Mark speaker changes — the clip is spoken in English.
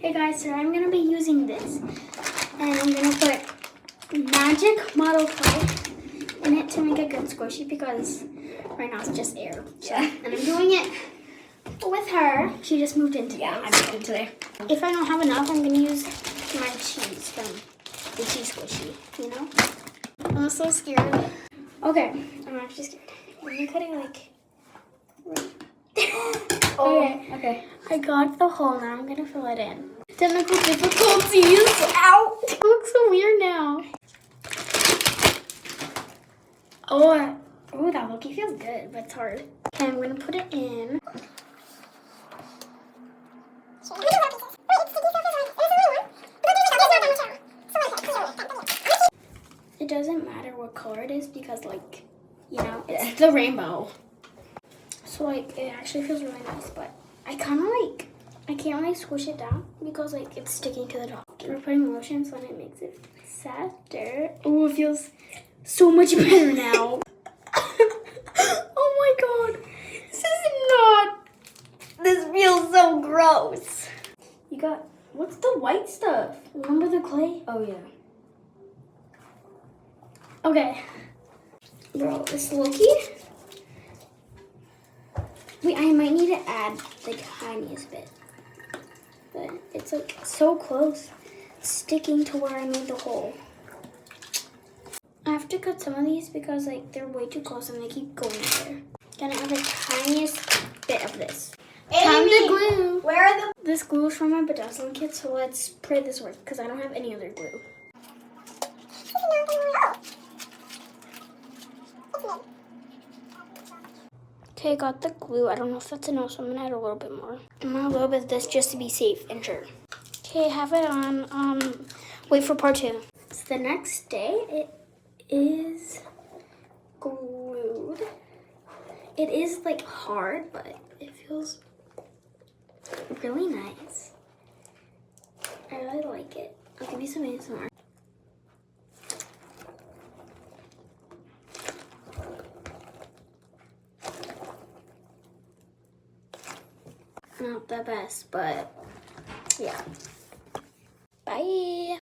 Speaker 1: Hey guys, so I'm gonna be using this, and I'm gonna put magic model clay in it to make it good squishy because right now it's just air.
Speaker 2: Yeah.
Speaker 1: And I'm doing it with her. She just moved in today.
Speaker 2: Yeah, I moved in today.
Speaker 1: If I don't have enough, I'm gonna use my cheese from the cheese squishy, you know? I'm so scared. Okay, I'm actually scared. I'm cutting like right there.
Speaker 2: Okay.
Speaker 1: I got the hole, now I'm gonna fill it in. Technical difficulties. Ow! It looks so weird now. Oh, that looky feels good, but it's hard. Okay, I'm gonna put it in. It doesn't matter what color it is because, like, you know, it's the rainbow. So, like, it actually feels really nice, but I kind of like, I can't really squish it down because, like, it's sticking to the top. We're putting lotion so it makes it softer. Oh, it feels so much better now. Oh my god. This feels so gross. You got, what's the white stuff? Remember the clay?
Speaker 2: Oh yeah.
Speaker 1: Okay. Bro, it's Loki. Wait, I might need to add the tiniest bit. But it's like so close. Sticking to where I made the hole. I have to cut some of these because like they're way too close and they keep going there. Gonna add the tiniest bit of this. Time to glue.
Speaker 2: Where are the?
Speaker 1: This glue is from my bedazzling kit, so let's pray this works because I don't have any other glue. Okay, I got the glue. I don't know if that's enough, so I'm gonna add a little bit more. I'm gonna add a little bit of this just to be safe and sure. Okay, I have it on. Wait for part 2. It's the next day. It is glued. It is like hard, but it feels really nice. I really like it. I'll give you some ASMR. Not the best, but yeah. Bye.